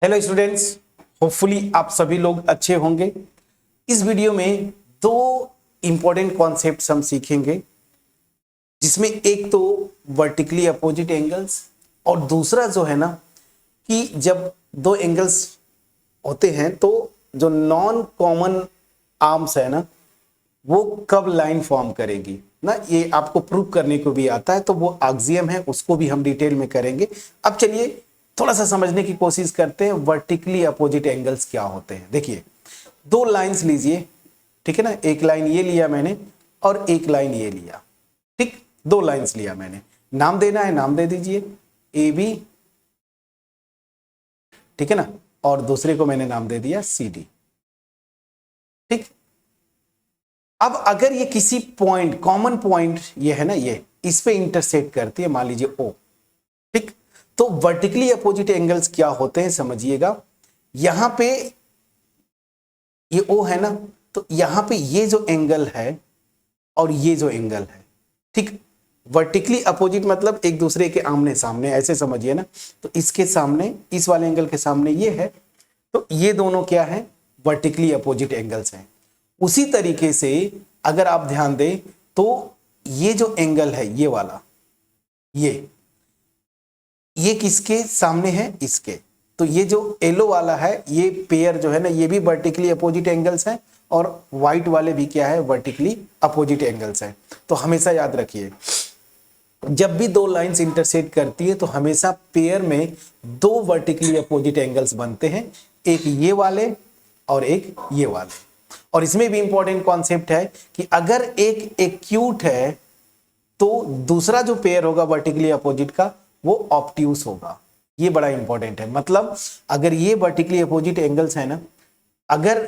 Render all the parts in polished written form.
Hello students, hopefully आप सभी लोग अच्छे होंगे। इस वीडियो में दो इंपॉर्टेंट कॉन्सेप्ट्स हम सीखेंगे, जिसमें एक तो वर्टिकली अपोजिट एंगल्स और दूसरा जो है ना कि जब दो एंगल्स होते हैं तो जो नॉन कॉमन आर्म्स है ना वो कब लाइन फॉर्म करेगी ना, ये आपको प्रूव करने को भी आता है। तो वो एक्सियम है, उसको भी हम डिटेल में करेंगे। अब चलिए थोड़ा सा समझने की कोशिश करते हैं वर्टिकली अपोजिट एंगल्स क्या होते हैं। देखिए, दो लाइंस लीजिए, ठीक है ना। एक लाइन ये लिया मैंने और एक लाइन ये लिया, ठीक। दो लाइंस लिया मैंने, नाम देना है नाम दे दीजिए, ए बी, ठीक है ना। और दूसरे को मैंने नाम दे दिया सी डी, ठीक। अब अगर ये किसी पॉइंट, कॉमन पॉइंट ये है ना, ये इस पे इंटरसेक्ट करती है, मान लीजिए ओ, ठीक। तो वर्टिकली अपोजिट एंगल्स क्या होते हैं समझिएगा। यहां पे ये ओ है ना, तो यहां पे ये जो एंगल है और ये जो एंगल है, ठीक। वर्टिकली अपोजिट मतलब एक दूसरे के आमने सामने, ऐसे समझिए ना। तो इसके सामने, इस वाले एंगल के सामने ये है, तो ये दोनों क्या है, वर्टिकली अपोजिट एंगल्स हैं। उसी तरीके से अगर आप ध्यान दें तो ये जो एंगल है ये वाला, ये किसके सामने है, इसके। तो ये जो येलो वाला है, ये पेयर जो है ना, ये भी वर्टिकली अपोजिट एंगल्स हैं और व्हाइट वाले भी क्या है, वर्टिकली अपोजिट एंगल्स हैं। तो हमेशा याद रखिए, जब भी दो लाइंस इंटरसेक्ट करती है तो हमेशा पेयर में दो वर्टिकली अपोजिट एंगल्स बनते हैं, एक ये वाले और एक ये वाले। और इसमें भी इंपॉर्टेंट कॉन्सेप्ट है कि अगर एक एक्यूट है तो दूसरा जो पेयर होगा वर्टिकली अपोजिट का वो ऑब्ट्यूस होगा। ये बड़ा इंपॉर्टेंट है। मतलब अगर ये वर्टिकली अपोजिट एंगल्स है ना, अगर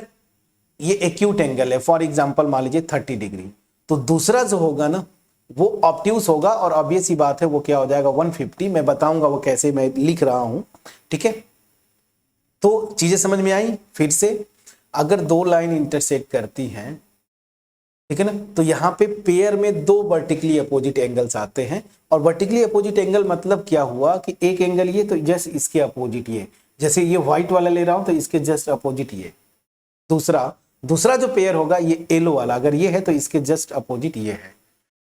ये एक्यूट एंगल है, फॉर एग्जांपल मान लीजिए 30 डिग्री, तो दूसरा जो होगा ना वो ऑब्ट्यूस होगा और ऑब्वियस सी बात है वो क्या हो जाएगा, 150। मैं बताऊंगा वो कैसे, मैं लिख रहा हूं, ठीक है। तो चीजें समझ में आई। फिर से, अगर दो लाइन इंटरसेक्ट करती हैं, ठीक है ना, तो यहां पे पेयर में दो वर्टिकली अपोजिट एंगल्स आते हैं। और वर्टिकली अपोजिट एंगल मतलब क्या हुआ कि एक एंगल ये, तो जस्ट इसके अपोजिट ये, जैसे ये व्हाइट वाला ले रहा हूं तो इसके जस्ट अपोजिट ये। दूसरा दूसरा जो पेयर होगा ये येलो वाला, अगर ये है तो इसके जस्ट अपोजिट ये है।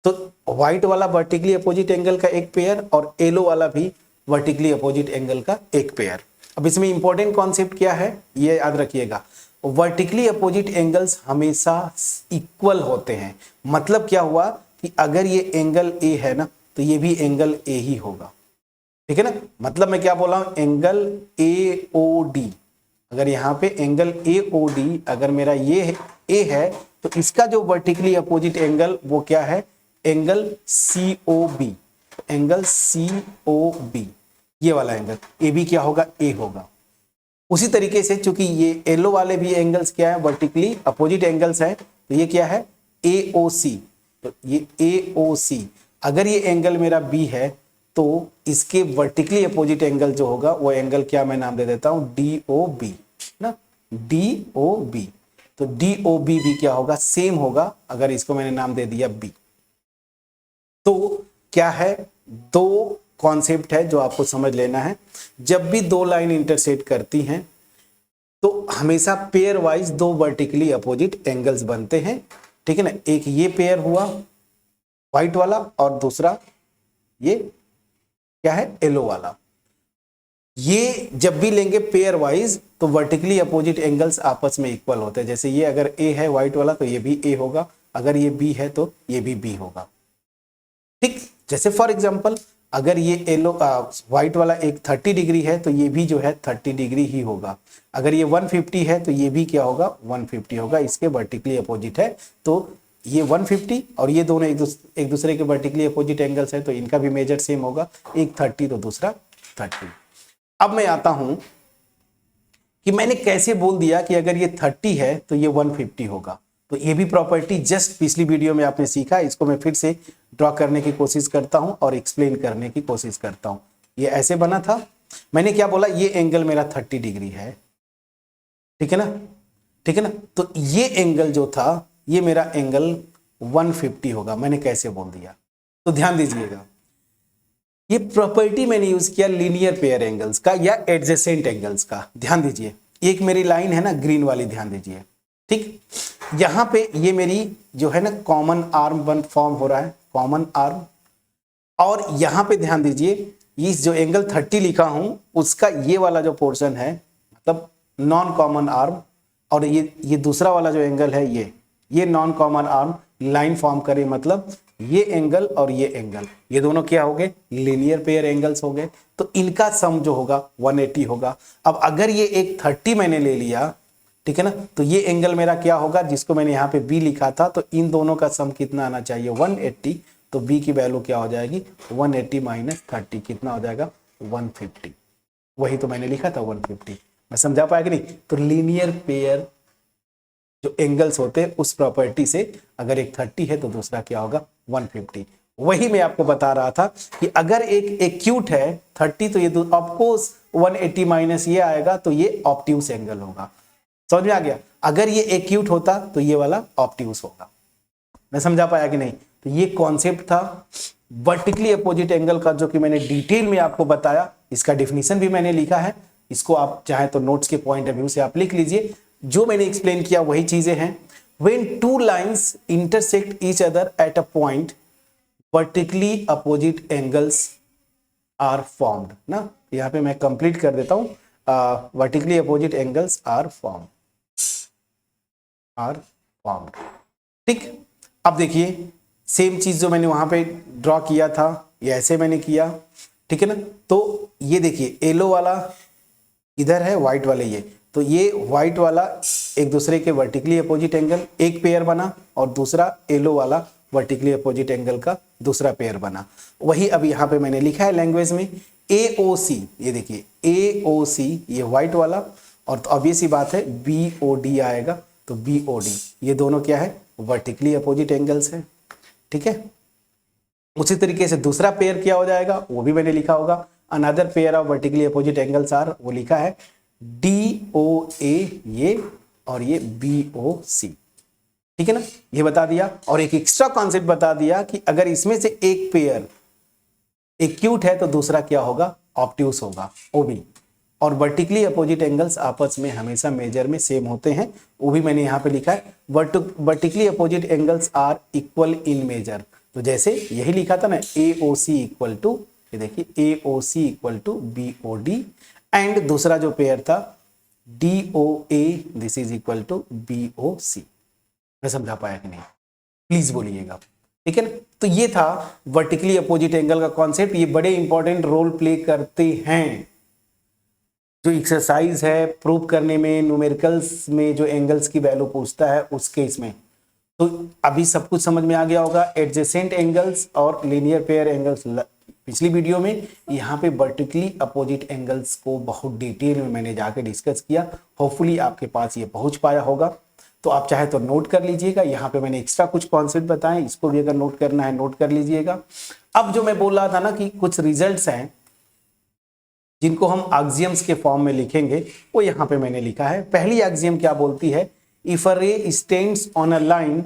तो व्हाइट वाला वर्टिकली अपोजिट एंगल का एक पेयर और येलो वाला भी वर्टिकली अपोजिट एंगल का एक पेयर। अब इसमें इंपॉर्टेंट कॉन्सेप्ट क्या है ये याद रखिएगा, वर्टिकली अपोजिट एंगल्स हमेशा इक्वल होते हैं। मतलब क्या हुआ कि अगर ये एंगल ए है ना तो ये भी एंगल ए ही होगा, ठीक है ना। मतलब मैं क्या बोल रहा हूं, एंगल ए ओ डी, अगर यहां पे एंगल ए ओ डी अगर मेरा ये ए है तो इसका जो वर्टिकली अपोजिट एंगल वो क्या है, angle C O B. Angle C O B, ये वाला एंगल ए बी क्या होगा, ए होगा। उसी तरीके से चूंकि ये येलो वाले भी एंगल्स क्या है, वर्टिकली अपोजिट एंगल्स हैं, तो ये क्या है, ए ओ सी। तो ये ए ओ सी, अगर ये एंगल मेरा बी है तो इसके वर्टिकली अपोजिट एंगल जो होगा वो एंगल क्या मैं नाम दे देता हूं, डी ओ बी ना, डी ओ बी। तो डी ओ बी भी क्या होगा, सेम होगा, अगर इसको मैंने नाम दे दिया बी। तो क्या है, दो कॉन्सेप्ट है जो आपको समझ लेना है। जब भी दो लाइन इंटरसेक्ट करती हैं तो हमेशा पेयर वाइज दो वर्टिकली अपोजिट एंगल्स बनते हैं, ठीक है ना। एक ये पेयर हुआ व्हाइट वाला और दूसरा ये क्या है, येलो वाला। ये जब भी लेंगे पेयर वाइज तो वर्टिकली अपोजिट एंगल्स आपस में इक्वल होते हैं। जैसे ये अगर ए है व्हाइट वाला तो ये भी ए होगा, अगर ये बी है तो ये भी बी होगा, ठीक। जैसे फॉर एग्जांपल अगर ये येलो व्हाइट वाला एक 30 डिग्री है तो ये भी जो है 30 डिग्री ही होगा। अगर ये 150 है तो ये भी क्या होगा, 150 होगा, इसके वर्टिकली अपोजिट है। तो ये 150 और ये दोनों एक दूसरे के वर्टिकली अपोजिट एंगल्स है तो इनका भी मेजर सेम होगा, एक 30 तो दूसरा 30। अब मैं आता हूं कि मैंने कैसे बोल दिया कि अगर ये 30 है तो ये 150 होगा। तो ये भी प्रॉपर्टी जस्ट पिछली वीडियो में आपने सीखा, इसको मैं फिर से ड्रॉ करने की कोशिश करता हूं और एक्सप्लेन करने की कोशिश करता हूं। ये ऐसे बना था, मैंने क्या बोला, ये एंगल मेरा 30 डिग्री है, ठीक है ना, ठीक है ना। तो ये एंगल जो था ये मेरा एंगल 150 होगा। मैंने कैसे बोल दिया, तो ध्यान दीजिएगा ये प्रॉपर्टी मैंने यूज किया लीनियर पेयर एंगल्स का या एडजेसेंट एंगल्स का। ध्यान दीजिए, एक मेरी लाइन है ना ग्रीन वाली, ध्यान दीजिए, ठीक। यहां पे ये मेरी जो है ना कॉमन आर्म बन फॉर्म हो रहा है, कॉमन आर्म, और यहां पे ध्यान दीजिए इस जो एंगल 30 लिखा हूं उसका ये वाला जो पोर्शन है मतलब नॉन कॉमन आर्म, और ये दूसरा वाला जो एंगल है ये non common arm line form करे, मतलब ये एंगल और ये एंगल, ये दोनों क्या हो गए, लीनियर पेयर एंगल्स हो गए। तो इनका सम जो होगा 180 होगा। अब अगर ये एक 30 मैंने ले लिया, ठीक है ना, तो ये एंगल मेरा क्या होगा, जिसको मैंने यहाँ पे बी लिखा था, तो इन दोनों का सम कितना आना चाहिए, 180। तो बी की वैल्यू क्या हो जाएगी, 180 माइनस 30 कितना हो जाएगा, 150। वही तो मैंने लिखा था 150। मैं समझा पाया कि नहीं। तो लीनियर पेयर जो एंगल्स होते हैं उस प्रॉपर्टी से अगर एक 30 है तो दूसरा क्या होगा, 150। वही मैं आपको बता रहा था कि अगर एक एक्यूट है 30 तो ये ऑफकोर्स 180 माइनस ये आएगा तो ये ऑब्ट्यूस एंगल होगा। समझ में आ गया। अगर ये एक्यूट होता तो ये वाला ऑब्ट्यूस होगा। मैं समझा पाया कि नहीं। तो ये कॉन्सेप्ट था वर्टिकली अपोजिट एंगल का, जो कि मैंने डिटेल में आपको बताया। इसका डेफिनेशन भी मैंने लिखा है, इसको आप चाहे तो नोट्स के पॉइंट ऑफ व्यू से आप लिख लीजिए। जो मैंने एक्सप्लेन किया वही चीजें हैं। When two lines intersect each other at a point, vertically opposite angles are formed। ना यहाँ पे मैं कंप्लीट कर देता हूं, vertically opposite angles are formed। ठीक। अब देखिए सेम चीज जो मैंने वहां पे ड्रॉ किया था ये ऐसे मैंने किया, ठीक है ना। तो ये देखिए येलो वाला इधर है, व्हाइट वाले ये, तो ये व्हाइट वाला एक दूसरे के वर्टिकली अपोजिट एंगल एक पेयर बना, और दूसरा येलो वाला वर्टिकली अपोजिट एंगल का दूसरा पेयर बना। वही अब यहाँ पे मैंने लिखा है लैंग्वेज में AOC। ये देखिए AOC ये व्हाइट वाला, और तो ऑब्वियस सी बात है BOD आएगा, तो BOD ये दोनों क्या है, वर्टिकली अपोजिट एंगल्स है। ठीक है। उसी तरीके से दूसरा पेयर क्या हो जाएगा वो भी मैंने लिखा होगा, another pair of vertically opposite angles are, वो लिखा है DOA ये, और ये BOC। ठीक है ना, ये बता दिया। और एक एक्स्ट्रा कॉन्सेप्ट बता दिया कि अगर इसमें से एक पेयर एक्यूट है तो दूसरा क्या होगा, ऑब्ट्यूस होगा, OB। और वर्टिकली अपोजिट एंगल्स आपस में हमेशा मेजर में सेम होते हैं, वो भी मैंने यहाँ पे लिखा है। Vertically opposite angles are equal in measure. तो जैसे यही लिखा था ना AOC इक्वल टू, ये देखिए AOC equal to BOD, and दूसरा जो पेयर था DOA this is equal to BOC। मैं समझा पाया कि नहीं, प्लीज बोलिएगा। ठीक है ना। तो ये था वर्टिकली अपोजिट एंगल का कॉन्सेप्ट। ये बड़े इंपॉर्टेंट रोल प्ले करते हैं जो एक्सरसाइज है प्रूव करने में, न्यूमेरिकल्स में जो एंगल्स की वैल्यू पूछता है उस केस में। तो अभी सब कुछ समझ में आ गया होगा, एडजेसेंट एंगल्स और लीनियर पेयर एंगल्स। पिछली वीडियो में यहाँ पे वर्टिकली अपोजिट एंगल्स को बहुत डिटेल में मैंने जाके डिस्कस किया। होपफुली आपके पास ये पहुंच पाया होगा। तो आप चाहे तो नोट कर लीजिएगा, यहाँ पे मैंने एक्स्ट्रा कुछ कॉन्सेप्ट बताए, इसको भी अगर नोट करना है नोट कर लीजिएगा। अब जो मैं बोल रहा था ना कि कुछ रिजल्ट्स हैं जिनको हम एक्सियम्स के फॉर्म में लिखेंगे, वो यहाँ पे मैंने लिखा है। पहली एक्सियम क्या बोलती है, if a ray stands on a line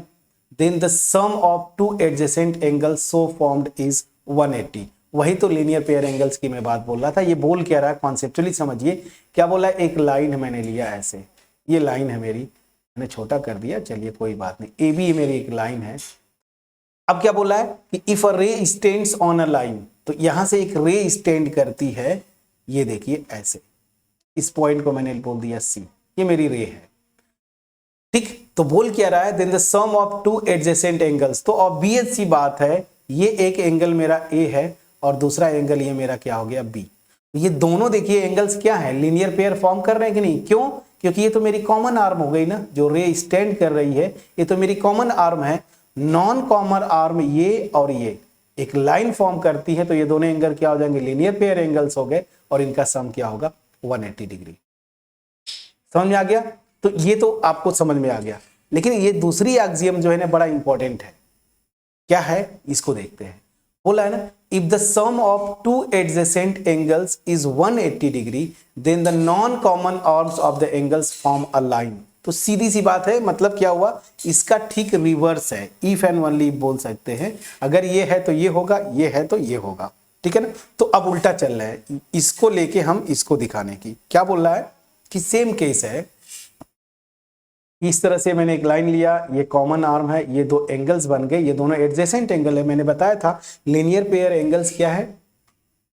then the sum of two adjacent angles so formed is 180। वही तो लीनियर पेयर एंगल्स की मैं बात बोल रहा था। ये बोल क्या रहा है कॉन्सेप्चुअली समझिए। क्या बोला है, एक लाइन मैंने लिया ऐसे, ये लाइन है मेरी, मैंने छोटा कर दिया, चलिए कोई बात नहीं, AB मेरी एक लाइन है। अब क्या बोला है कि if a ray stands on a line, तो यहां से एक रे स्टैंड करती है, ये देखिए ऐसे, इस पॉइंट को मैंने बोल दिया C, ये मेरी रे है। ठीक। तो बोल क्या रहा है, then the sum of two adjacent angles. तो ऑब्वियस सी बात है, ये एक एंगल मेरा A है और दूसरा एंगल ये मेरा क्या हो गया B। ये दोनों देखिए एंगल्स क्या है, लीनियर पेयर फॉर्म कर रहे हैं कि नहीं। क्यों, क्योंकि ये तो मेरी कॉमन आर्म हो गई ना, जो रे स्टैंड कर रही है ये तो मेरी कॉमन आर्म है। नॉन कॉमन आर्म ये और ये एक लाइन फॉर्म करती है, तो ये दोनों एंगल क्या हो जाएंगे, लीनियर पेयर एंगल्स हो गए, और इनका सम क्या होगा, 180 डिग्री। समझ में आ गया। तो ये तो आपको समझ में आ गया। लेकिन ये दूसरी एक्सियम जो है ना बड़ा इंपॉर्टेंट है, क्या है इसको देखते हैं। बोला है ना, if the sum of two adjacent angles is 180 degree then the non common arms of the angles form a line. तो सीधी सी बात है, मतलब क्या हुआ, इसका ठीक रिवर्स है, इफ एंड ओनली बोल सकते हैं। अगर ये है तो ये होगा, ये है तो ये होगा। ठीक है ना। तो अब उल्टा चल रहा है, इसको लेके हम इसको दिखाने की क्या बोल रहा है कि सेम केस है, इस तरह से मैंने एक लाइन लिया, ये कॉमन आर्म है, ये दो एंगल्स बन गए, ये दोनों एडजेसेंट एंगल है। मैंने बताया था लीनियर पेयर एंगल्स क्या है,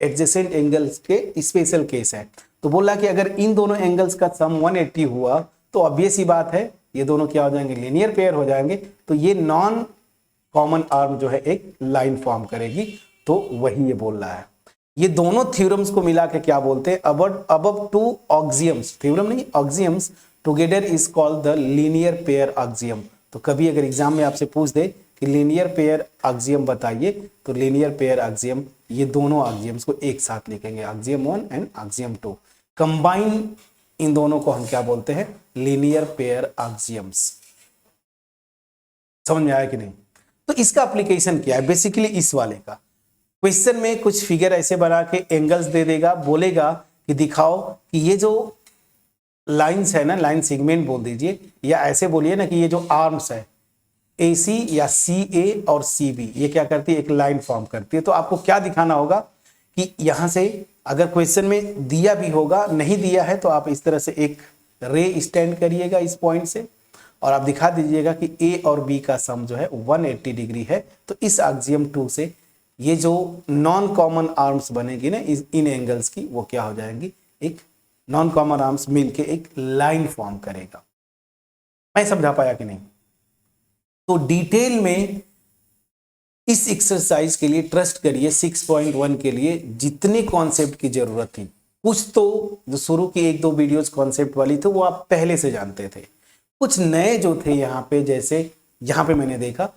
एडजेसेंट एंगल्स के स्पेशल केस है। तो बोला कि अगर इन दोनों एंगल्स का सम 180 हुआ तो ऑब्वियस ही बात है ये दोनों क्या हो जाएंगे, लीनियर पेयर हो जाएंगे। तो ये नॉन कॉमन आर्म जो है एक लाइन फॉर्म करेगी, तो वही ये बोल रहा है। ये दोनों थ्योरम्स को मिला के क्या बोलते हैं, अबव टू ऑक्सियम्स, थ्योरम नहीं axioms together is called the linear pair axiom. तो कभी अगर एग्जाम में आपसे पूछ दे कि लीनियर पेयर ऑक्सियम बताइए, तो लीनियर पेयर ऑक्सियम ये दोनों ऑक्सियम्स को एक साथ लिखेंगे, ऑक्सियम 1 एंड ऑक्सियम 2 कंबाइन, इन दोनों को हम क्या बोलते हैं, लीनियर पेयर ऑक्सियम्स। समझ में आया कि नहीं। तो इसका एप्लीकेशन क्या है, बेसिकली इस वाले का क्वेश्चन में कुछ फिगर ऐसे बना के एंगल्स दे देगा, बोलेगा कि दिखाओ कि ये जो लाइंस है ना, लाइन सेगमेंट बोल दीजिए, या ऐसे बोलिए ना कि ये जो आर्म्स है AC या CA और CB ये क्या करती है, एक लाइन फॉर्म करती है। तो आपको क्या दिखाना होगा कि यहां से अगर क्वेश्चन में दिया भी होगा, नहीं दिया है तो आप इस तरह से एक रे स्टैंड करिएगा इस पॉइंट से, और आप दिखा दीजिएगा कि A और B का सम जो है 180 डिग्री है। तो इस एक्सियम 2 से ये जो नॉन कॉमन आर्म्स बनेगी ना इन एंगल्स की, वो क्या हो जाएंगी, एक नॉन कॉमन आर्म्स मिलके एक लाइन फॉर्म करेगा। मैं समझा पाया कि नहीं। तो डिटेल में इस एक्सरसाइज के लिए ट्रस्ट करिए, 6.1 के लिए जितने कॉन्सेप्ट की जरूरत थी, कुछ तो जो शुरू की 1-2 वीडियोस कॉन्सेप्ट वाली थी वो आप पहले से जानते थे, कुछ नए जो थे यहाँ पे, जैसे यहाँ पे मैंने देखा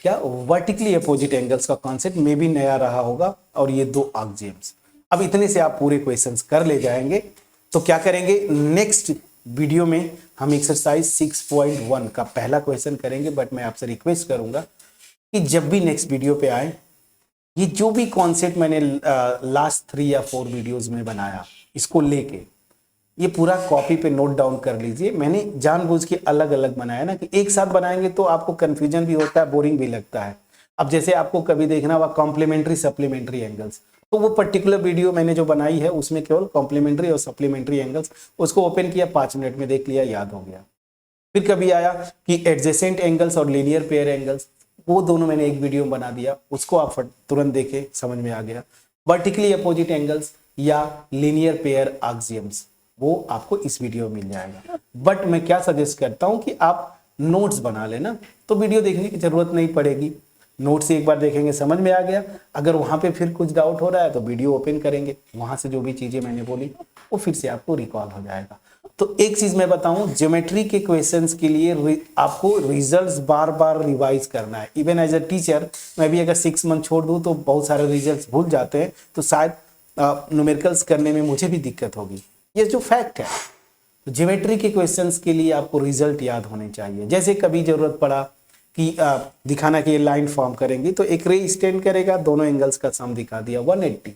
क्या वर्टिकली अपोजिट एंगल्स का कॉन्सेप्ट में भी नया रहा होगा, और ये दो ऑक्सियम्स। अब इतने से आप पूरे क्वेश्चंस कर ले जाएंगे। तो क्या करेंगे, नेक्स्ट वीडियो में हम एक्सरसाइज 6.1 का पहला क्वेश्चन करेंगे। बट मैं आपसे रिक्वेस्ट करूंगा कि जब भी नेक्स्ट वीडियो पे आए, ये जो भी कॉन्सेप्ट मैंने लास्ट 3 या 4 वीडियोस में बनाया, इसको लेके ये पूरा कॉपी पे नोट डाउन कर लीजिए। मैंने जानबूझ के अलग अलग बनाया ना, कि एक साथ बनाएंगे तो आपको कंफ्यूजन भी होता है, बोरिंग भी लगता है। अब जैसे आपको कभी देखना हुआ कॉम्प्लीमेंट्री सप्लीमेंट्री एंगल्स, तो वो पर्टिकुलर वीडियो मैंने जो बनाई है उसमें केवल कॉम्प्लीमेंट्री और सप्लीमेंट्री एंगल्स, उसको ओपन किया, 5 मिनट में देख लिया, याद हो गया। फिर कभी आया कि एडजेसेंट एंगल्स और लीनियर पेयर एंगल्स, वो दोनों मैंने एक वीडियो बना दिया, उसको आप तुरंत देखे, समझ में आ गया। वर्टिकली अपोजिट एंगल्स या लीनियर पेयर ऑक्सियम्स, वो आपको इस वीडियो में मिल जाएगा। बट मैं क्या सजेस्ट करता हूं कि आप नोट्स बना लेना, तो वीडियो देखने की जरूरत नहीं पड़ेगी। नोट से एक बार देखेंगे, समझ में आ गया। अगर वहां पे फिर कुछ डाउट हो रहा है तो वीडियो ओपन करेंगे, वहां से जो भी चीजें मैंने बोली वो फिर से आपको रिकॉल हो जाएगा। तो एक चीज मैं बताऊं, ज्योमेट्री के क्वेश्चंस के लिए आपको रिजल्ट्स बार बार रिवाइज करना है। इवन एज अ टीचर मैं भी अगर 6 मंथ छोड़ दूं तो बहुत सारे रिजल्ट्स भूल जाते हैं, तो शायद न्यूमेरिकल्स करने में मुझे भी दिक्कत होगी, ये जो फैक्ट है। तो ज्योमेट्री के क्वेश्चंस के लिए आपको रिजल्ट याद होने चाहिए। जैसे कभी जरूरत पड़ा कि दिखाना कि ये लाइन फॉर्म करेंगी, तो एक रे स्टैंड करेगा, दोनों एंगल्स का सम दिखा दिया 180,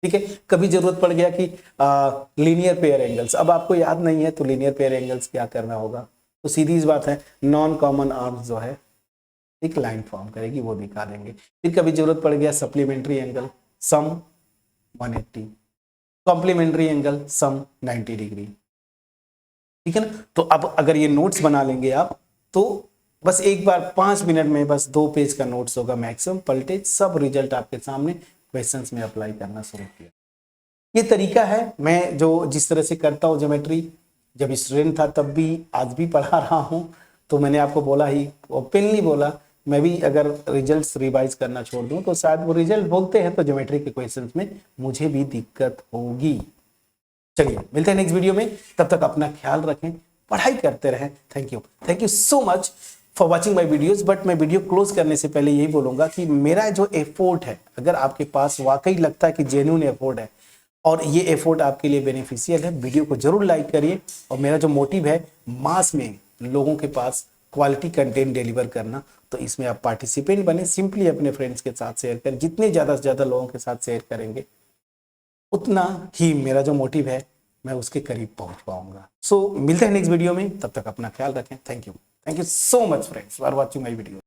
ठीक है। कभी जरूरत पड़ गया कि लीनियर पेयर एंगल्स, अब आपको याद नहीं है तो लीनियर पेयर एंगल्स क्या करना होगा, तो सीधी सी बात है, नॉन कॉमन आर्म्स जो है एक लाइन फॉर्म करेगी, वो दिखा देंगे। फिर कभी जरूरत पड़ गया सप्लीमेंट्री एंगल, सम 180, कॉम्प्लीमेंट्री एंगल सम 90 डिग्री, ठीक है ना। तो अब अगर ये नोट्स बना लेंगे आप, तो बस एक बार 5 मिनट में बस 2 पेज का नोट्स होगा मैक्सिमम, पलटे सब रिजल्ट आपके सामने, क्वेश्चंस में अप्लाई करना शुरू किया। ये तरीका है मैं जो जिस तरह से करता हूँ ज्योमेट्री, जब स्टूडेंट था तब भी, आज भी पढ़ा रहा हूँ। तो मैंने आपको बोला ही, ओपनली बोला, मैं भी अगर रिजल्ट्स रिवाइज करना छोड़ दूं तो शायद वो रिजल्ट बोलते हैं तो ज्योमेट्री के क्वेश्चंस में मुझे भी दिक्कत होगी। चलिए मिलते हैं नेक्स्ट वीडियो में, तब तक अपना ख्याल रखें, पढ़ाई करते रहें। Thank you so much for watching my videos. But मैं वीडियो क्लोज करने से पहले यही बोलूंगा कि मेरा जो एफोर्ट है, अगर आपके पास वाकई लगता है कि जेन्युइन एफोर्ट है और ये एफोर्ट आपके लिए बेनिफिशियल है, वीडियो को जरूर लाइक करिए। और मेरा जो मोटिव है मास में लोगों के पास क्वालिटी कंटेंट डिलीवर करना, तो इसमें आप पार्टिसिपेंट बने, सिंपली अपने फ्रेंड्स के साथ शेयर करें। जितने ज़्यादा से ज़्यादा लोगों के साथ शेयर करेंगे उतना ही मेरा जो मोटिव है मैं उसके करीब पहुंच पाऊंगा। सो मिलते हैं नेक्स्ट वीडियो में, तब तक अपना ख्याल रखें। Thank you so much friends for watching my video.